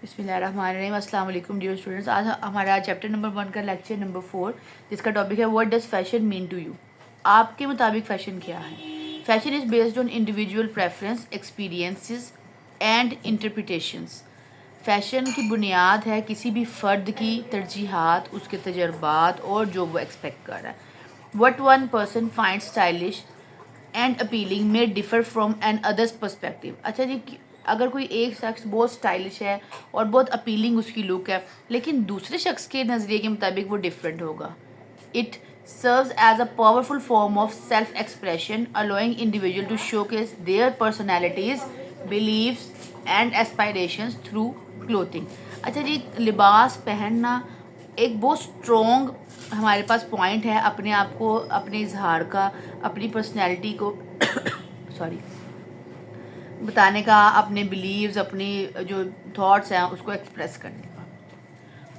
बिस्मिल्लाहिर्रहमानिर्रहीम। अस्सलाम वालेकुम डियर स्टूडेंट्स। आज हमारा चैप्टर नंबर 1 का लेक्चर नंबर 4 जिसका टॉपिक है what does fashion mean to you. आपके मुताबिक फ़ैशन क्या है? Fashion is based on individual preference, experiences and interpretations. Fashion की बुनियाद है किसी भी फ़र्द की तरजीहात, उसके तजर्बात और जो वो एक्सपेक्ट कर रहा है। What one person find stylish and appealing may differ from another's perspective. अच्छा जी, अगर कोई एक शख्स बहुत स्टाइलिश है और बहुत अपीलिंग उसकी लुक है, लेकिन दूसरे शख्स के नज़रिए के मुताबिक वो डिफरेंट होगा। It serves as a powerful form of self-expression, allowing individual to showcase their personalities, beliefs and aspirations through clothing। अच्छा जी, लिबास पहनना एक बहुत स्ट्रॉन्ग हमारे पास पॉइंट है अपने आप को, अपने इजहार का, अपनी पर्सनैलिटी को सॉरी बताने का, अपने बिलीव्स, अपनी जो थॉट्स हैं उसको एक्सप्रेस करने का।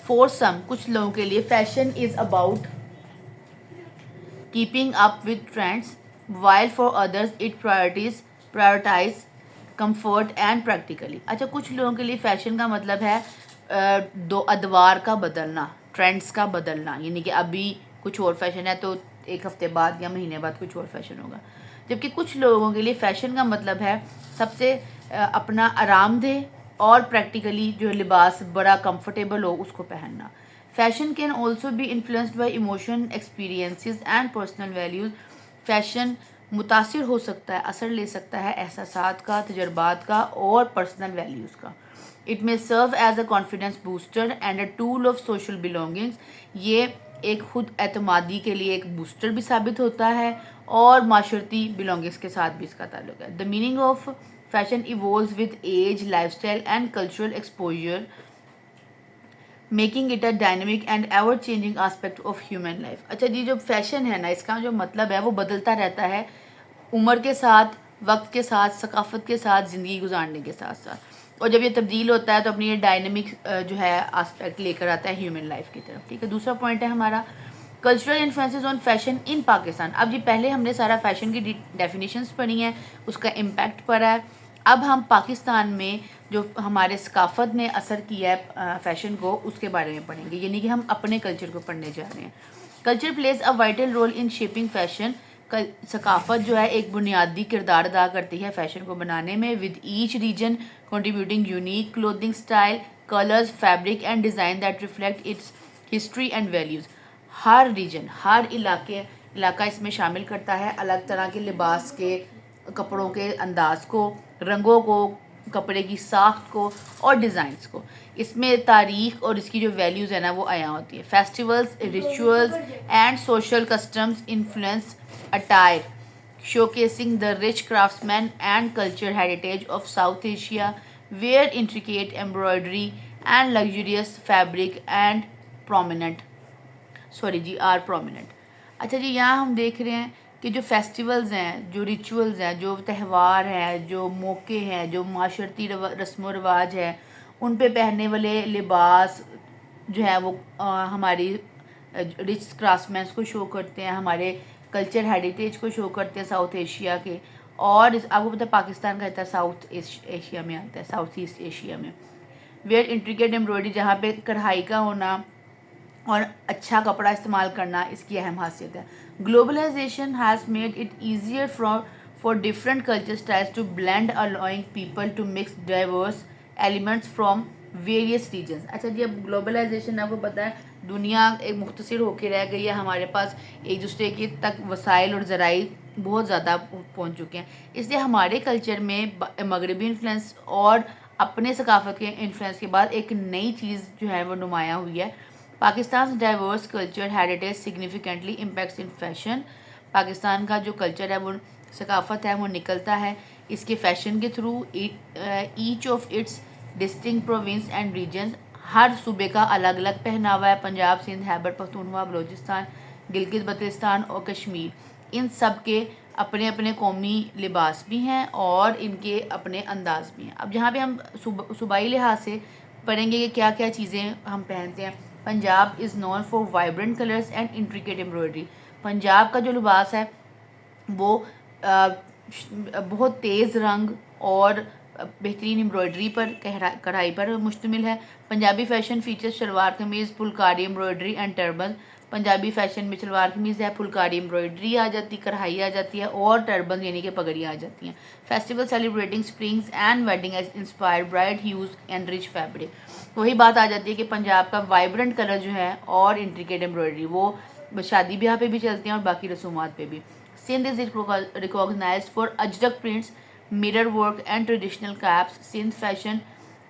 फॉर सम, कुछ लोगों के लिए fashion is about keeping up with trends, while for others it prioritize comfort and practically. अच्छा, कुछ लोगों के लिए फ़ैशन का मतलब है दो अदवार का बदलना, ट्रेंड्स का बदलना, यानी कि अभी कुछ और फैशन है तो एक हफ्ते बाद या महीने बाद कुछ और फैशन होगा। जबकि कुछ लोगों के लिए फ़ैशन का मतलब है सबसे अपना आरामदेह और प्रैक्टिकली जो लिबास बड़ा कंफर्टेबल हो उसको पहनना। Fashion can also be influenced by emotion, experiences and personal values. Fashion मुतासिर हो सकता है, असर ले सकता है एहसासात का, तजर्बात का और पर्सनल वैल्यूज़ का। It may serve as a confidence booster and a tool of social belongings. ये एक खुद एतमादी के लिए एक बूस्टर भी साबित होता है और माशरती बिलोंगिंग्स के साथ भी इसका ताल्लुक है। The meaning of fashion evolves with age, lifestyle and cultural exposure, making it a dynamic and ever changing aspect of human life. अच्छा जी, जो फैशन है ना, इसका जो मतलब है वो बदलता रहता है उम्र के साथ, वक्त के साथ, सकाफत के साथ, ज़िंदगी गुजारने के साथ साथ। और जब ये तब्दील होता है तो अपनी ये डायनेमिक जो है आस्पेक्ट लेकर आता है ह्यूमन लाइफ की तरफ। ठीक है, दूसरा पॉइंट है हमारा कल्चरल इन्फ्लुएंसेस ऑन फैशन इन पाकिस्तान। अब जी पहले हमने सारा फैशन की डेफिनेशंस पढ़ी हैं, उसका इम्पैक्ट पढ़ा है। अब हम पाकिस्तान में जो हमारे सकाफत ने असर किया है फ़ैशन को, उसके बारे में पढ़ेंगे, यानी कि हम अपने कल्चर को पढ़ने जा रहे हैं। Culture plays a vital role in shaping fashion. सकाफत जो है एक बुनियादी किरदार अदा करती है फ़ैशन को बनाने में, with each region contributing unique clothing style, colours, fabric and design that reflect its history and values. हर रीजन, हर इलाका इसमें शामिल करता है अलग तरह के लिबास के, कपड़ों के अंदाज को, रंगों को, कपड़े की साख्त को और डिज़ाइंस को। इसमें तारीख और इसकी जो वैल्यूज़ है ना वो आया होती है। Festivals, rituals and social customs influence attire, showcasing the rich craftsman and culture heritage of South Asia, where intricate embroidery and luxurious fabric and prominent are prominent। अच्छा जी, यहाँ हम देख रहे हैं कि जो फेस्टिवल्स हैं, जो रिचुअल्स हैं, जो त्यौहार हैं, जो मौके हैं, जो माशरती रस्म व रवाज है, उन पे पहनने वाले लिबास जो है वो हमारी रिच क्राफ्ट्समैन को शो करते हैं, हमारे कल्चर हेरिटेज को शो करते हैं साउथ एशिया के। और आपको पता है पाकिस्तान का आता है साउथ एशिया में आता है, साउथ ईस्ट एशिया में। वेयर इंट्रिकेट एम्ब्रॉयडरी, जहाँ पे कढ़ाई का होना और अच्छा कपड़ा इस्तेमाल करना इसकी अहम खासियत है। Globalization has made it easier for different culture styles to blend, allowing people to mix diverse elements from various regions. अच्छा जी, अब ग्लोबलाइजेशन आपको पता है दुनिया एक मुख्तसर होकर रह गई है, हमारे पास एक दूसरे के तक वसाइल और ज़राई बहुत ज़्यादा पहुँच चुके हैं, इसलिए हमारे कल्चर में मगरबी इन्फ्लुएंस और अपने सकाफत के इन्फ्लुएंस के बाद एक नई चीज़ जो है वो नुमाया हुई है। Pakistan diverse culture heritage significantly impacts in fashion. Pakistan का जो कल्चर है वो सकाफत है वो निकलता है इसके फ़ैशन के through. Each of its distinct province and region, हर सूबे का अलग अलग पहनावा है। पंजाब, सिंध, खैबर पख्तूनख्वा, बलोचिस्तान, गिलगित बल्तिस्तान और कश्मीर, इन सब के अपने अपने कौमी लिबास भी हैं और इनके अपने अंदाज भी हैं। अब जहाँ पे हम सूबाई लिहाज से पढ़ेंगे कि क्या क्या चीज़ें हम पहनते हैं। Punjab is known for vibrant colours and intricate embroidery. Punjab का जो लिबास है वो बहुत तेज़ रंग और बेहतरीन एम्ब्रॉयडरी पर, कढ़ाई पर मुश्तमिल है। Punjabi fashion features salwar kameez, Phulkari embroidery and turban. Punjabi fashion में शलवार कमीज़ है, फुलकारी एम्ब्रॉयडरी आ जाती, कढ़ाई आ जाती है और टर्बन यानी कि पगड़ियाँ आ जाती हैं। Festival celebrating springs and wedding inspired bright huge and rich fabric. वही बात आ जाती है कि पंजाब का वाइब्रेंट कलर जो है और इंट्रिकेट एम्ब्रॉयडरी वो शादी ब्याह पे भी चलते हैं और बाकी रसूमात पे भी। Sindh is recognized for ajrak prints, mirror work and traditional caps. Sindh fashion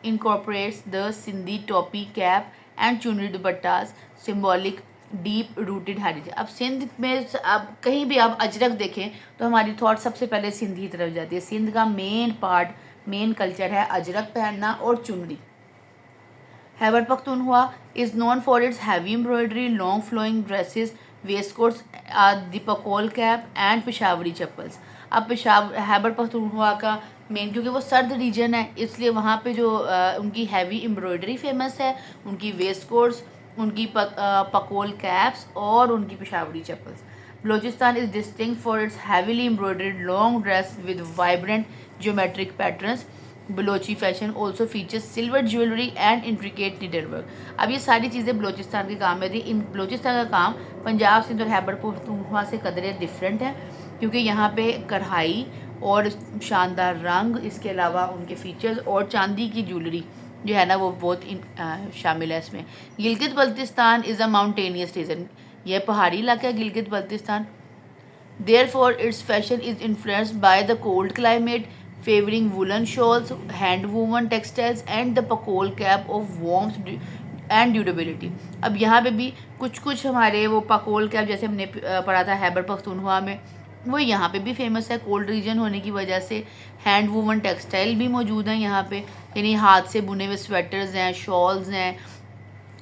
incorporates the Sindhi topi cap and chunri dupattas, symbolic deep rooted heritage। अब सिंध में अब कहीं भी आप अजरक देखें तो हमारी थॉट सबसे पहले सिंध की तरफ जाती है। सिंध का मेन पार्ट, मेन कल्चर है अजरक पहनना और चुनरी। Khyber Pakhtunkhwa is known for its heavy embroidery, long flowing dresses, waistcoats, the pakol cap and Peshawari chappals। अब खैबर पख्तूनख्वा का मेन, क्योंकि वो सर्द रीजन है इसलिए वहाँ पे जो उनकी हैवी एम्ब्रॉयडरी फेमस है, उनकी वेस्ट कोट्स, उनकी पकोल कैप्स और उनकी Peshawari chappals. Balochistan is distinct for its heavily embroidered long dress with vibrant geometric patterns. Balochi fashion also features silver jewellery and intricate needle work. अब ये सारी चीज़ें बलोचिस्तान के काम में थी। इन बलोचिस्तान का काम पंजाब, सिंध और खैबर पख्तूनख्वा से कदरे डिफरेंट है, क्योंकि यहाँ पे कढ़ाई और शानदार रंग, इसके अलावा उनके फीचर्स और चांदी की ज्वेलरी जो है ना वो बहुत शामिल है इसमें। Gilgit Baltistan is a mountainous region. यह पहाड़ी इलाका है Gilgit Baltistan. Therefore, its fashion is influenced by the cold climate, favoring woolen shawls, hand-woven textiles, and the pakol cap of warmth and durability। अब यहाँ पे भी कुछ हमारे वो पकोल कैप जैसे हमने पढ़ा था खैबर पख्तूनख्वा में, वो यहाँ पे भी फेमस है कोल्ड रीजन होने की वजह से। हैंड वूवन टेक्सटाइल भी मौजूद हैं यहाँ पे, यानी हाथ से बुने हुए स्वेटर्स हैं, शॉल्स हैं,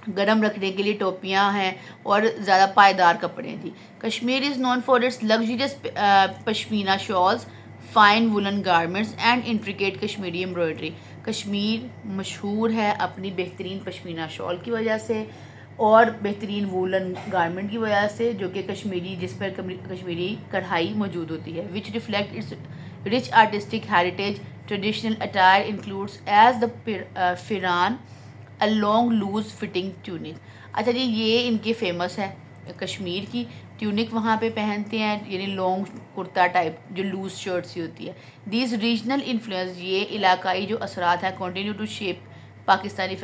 गर्म रखने के लिए टोपियाँ हैं और ज़्यादा पायदार कपड़े हैं जी। Kashmir is known for its luxurious pashmina shawls, fine woollen garments and intricate Kashmiri embroidery. Kashmir मशहूर है अपनी बेहतरीन पश्मीना शॉल की वजह से और बेहतरीन वूलन गारमेंट की वजह से, जो कि कश्मीरी, जिस पर कश्मीरी कढ़ाई मौजूद होती है, which reflect its rich artistic heritage. Traditional attire includes as the pheran, a long loose fitting tunic. अच्छा जी, ये इनकी फेमस है कश्मीर की ट्यूनिक, वहाँ पे पहनते हैं, यानी लॉन्ग कुर्ता टाइप जो लूज शर्ट्स ही होती है। दीज रीजनल इन्फ्लुएंस, ये इलाकाई जो असरात हैं, continue to shape Pakistani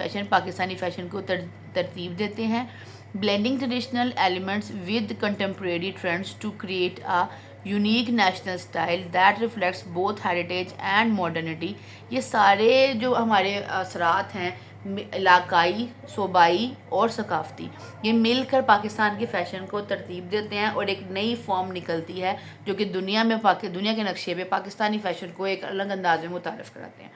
fashion को तरतीब देते हैं। Blending traditional elements with contemporary trends to create a unique national style that reflects both heritage and modernity. ये सारे जो हमारे असरात हैं इलाकाई, सूबाई और सकाफ़ती, ये मिलकर पाकिस्तान के फ़ैशन को तरतीब देते हैं और एक नई फॉर्म निकलती है जो कि दुनिया के नक्शे पे पाकिस्तानी फ़ैशन को एक अलग अंदाज में मुतारफ़ कराते हैं।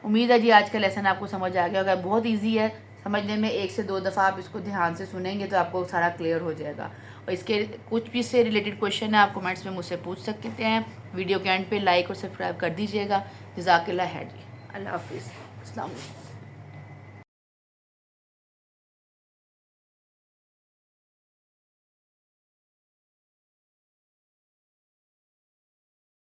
उम्मीद है जी आज का लेसन आपको समझ आ गया होगा। बहुत इजी है समझने में, 1 से 2 दफ़ा आप इसको ध्यान से सुनेंगे तो आपको सारा क्लियर हो जाएगा। और इसके कुछ भी से रिलेटेड क्वेश्चन है आप कमेंट्स में मुझसे पूछ सकते हैं। वीडियो के एंड पे लाइक और सब्सक्राइब कर दीजिएगा। जज़ाकल्लाह खैर जी, अल्लाह हाफिज़, अस्सलाम वालेकुम।